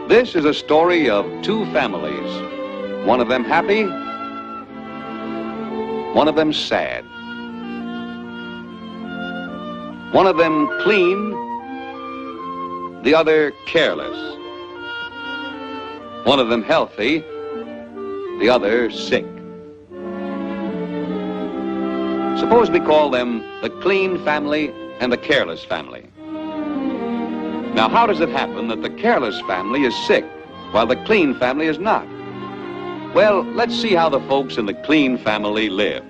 This is a story of two families, one of them happy, one of them sad. One of them clean, the other careless. One of them healthy, the other sick. Suppose we call them the clean family and the careless family. Now, how does it happen that the careless family is sick while the clean family is not? Well, let's see how the folks in the clean family live.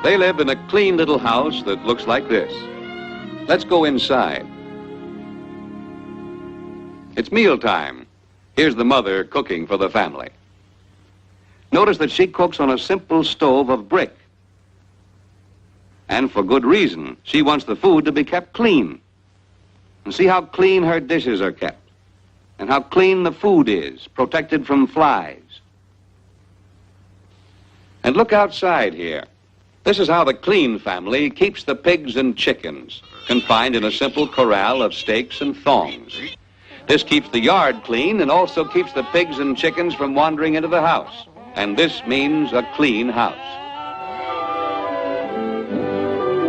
They live in a clean little house that looks like this. Let's go inside. It's mealtime. Here's the mother cooking for the family. Notice that she cooks on a simple stove of brick. And for good reason. She wants the food to be kept clean. And see how clean her dishes are kept, and how clean the food is, protected from flies. And look outside here. This is how the clean family keeps the pigs and chickens, confined in a simple corral of stakes and thongs. This keeps the yard clean and also keeps the pigs and chickens from wandering into the house. And this means a clean house.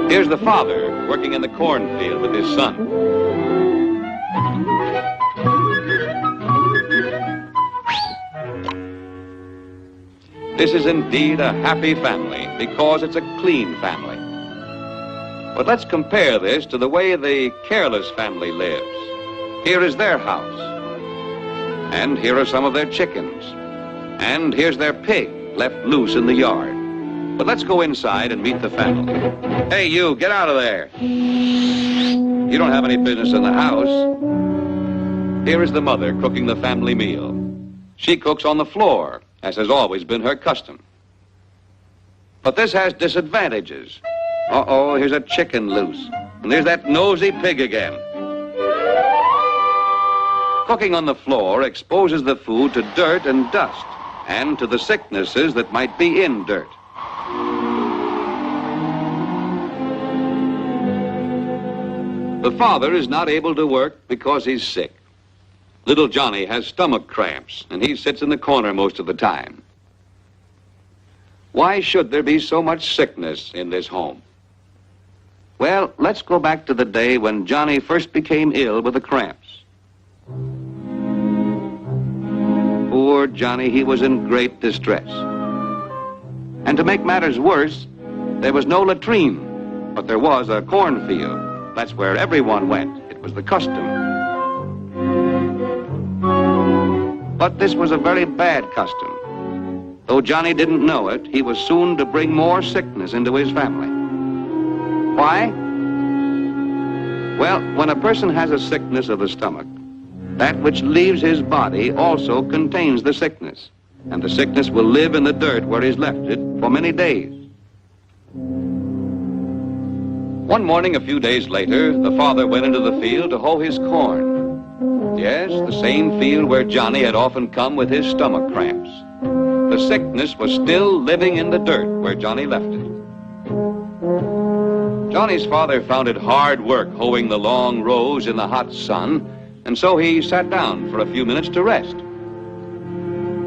Here's the father working in the cornfield with his son. This is indeed a happy family because it's a clean family. But let's compare this to the way the careless family lives. Here is their house. And here are some of their chickens. And here's their pig left loose in the yard. But let's go inside and meet the family. Hey, you, get out of there. You don't have any business in the house. Here is the mother cooking the family meal. She cooks on the floor, as has always been her custom. But this has disadvantages. Uh-oh, here's a chicken loose. And there's that nosy pig again. Cooking on the floor exposes the food to dirt and dust, and to the sicknesses that might be in dirt. The father is not able to work because he's sick. Little Johnny has stomach cramps, and he sits in the corner most of the time. Why should there be so much sickness in this home? Well, let's go back to the day when Johnny first became ill with the cramps. Poor Johnny, he was in great distress. And to make matters worse, there was no latrine, but there was a cornfield. That's where everyone went. It was the custom. But this was a very bad custom. Though Johnny didn't know it, he was soon to bring more sickness into his family. Why? Well, when a person has a sickness of the stomach, that which leaves his body also contains the sickness, and the sickness will live in the dirt where he's left it for many days. One morning, a few days later, the father went into the field to hoe his corn. Yes, the same field where Johnny had often come with his stomach cramps. The sickness was still living in the dirt where Johnny left it. Johnny's father found it hard work hoeing the long rows in the hot sun, and so he sat down for a few minutes to rest.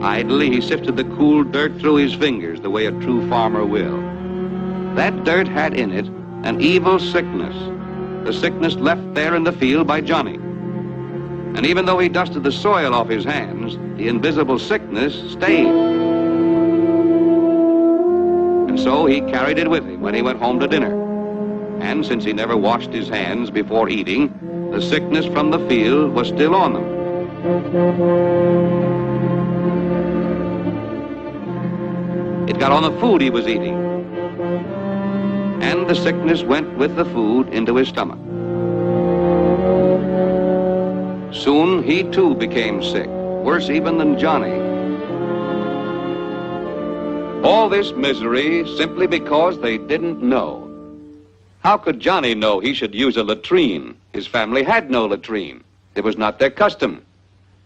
Idly, he sifted the cool dirt through his fingers the way a true farmer will. That dirt had in it an evil sickness, the sickness left there in the field by Johnny. And even though he dusted the soil off his hands, the invisible sickness stayed. And so he carried it with him when he went home to dinner. And since he never washed his hands before eating, the sickness from the field was still on them. It got on the food he was eating. And the sickness went with the food into his stomach. Soon he too became sick, worse even than Johnny. All this misery simply because they didn't know. How could Johnny know he should use a latrine? His family had no latrine. It was not their custom.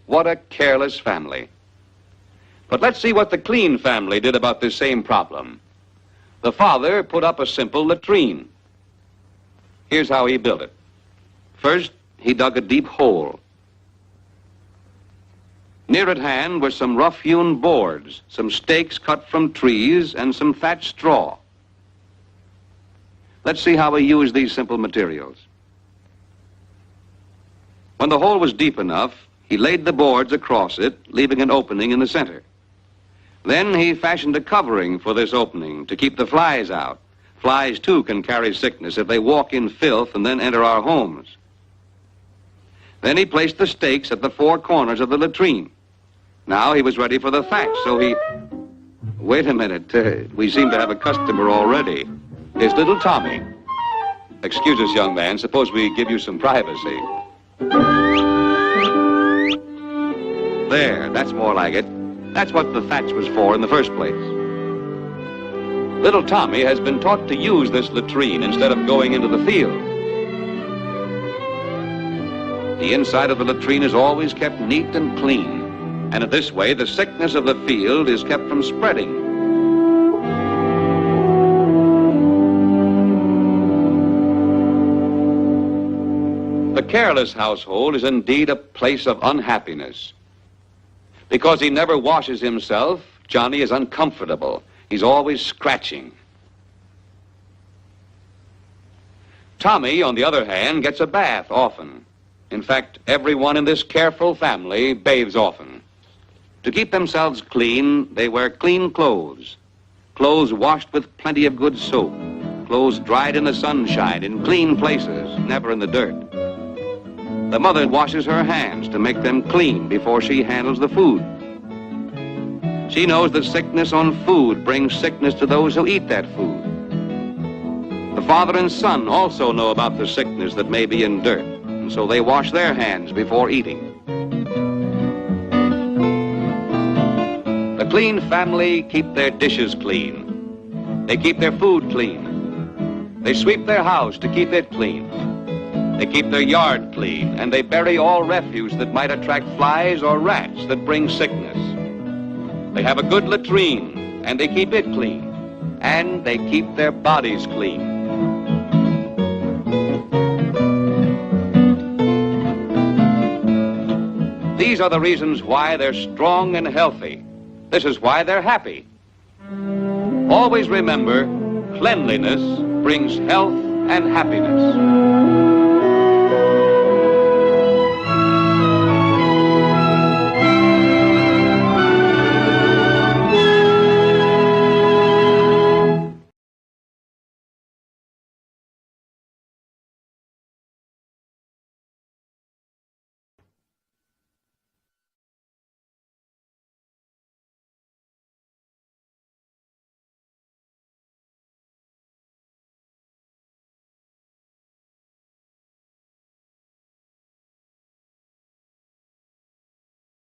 What a careless family. But let's see what the Clean family did about this same problem. The father put up a simple latrine. Here's how he built it. First, he dug a deep hole. Near at hand were some rough-hewn boards, some stakes cut from trees, and some thatched straw. Let's see how he used these simple materials. When the hole was deep enough, he laid the boards across it, leaving an opening in the center. Then he fashioned a covering for this opening to keep the flies out. Flies, too, can carry sickness if they walk in filth and then enter our homes. Then he placed the stakes at the four corners of the latrine. Now he was ready for the thatch, so he... Wait a minute. We seem to have a customer already. It's little Tommy. Excuse us, young man. Suppose we give you some privacy. There, that's more like it. That's what the thatch was for in the first place. Little Tommy has been taught to use this latrine instead of going into the field. The inside of the latrine is always kept neat and clean, and in this way the sickness of the field is kept from spreading. The careless household is indeed a place of unhappiness. Because he never washes himself, Johnny is uncomfortable. He's always scratching. Tommy, on the other hand, gets a bath often. In fact, everyone in this careful family bathes often. To keep themselves clean, they wear clean clothes. Clothes washed with plenty of good soap. Clothes dried in the sunshine, in clean places, never in the dirt. The mother washes her hands to make them clean before she handles the food. She knows that sickness on food brings sickness to those who eat that food. The father and son also know about the sickness that may be in dirt, and so they wash their hands before eating. The Clean family keep their dishes clean. They keep their food clean. They sweep their house to keep it clean. They keep their yard clean, and they bury all refuse that might attract flies or rats that bring sickness. They have a good latrine, and they keep it clean, and they keep their bodies clean. These are the reasons why they're strong and healthy. This is why they're happy. Always remember, cleanliness brings health and happiness.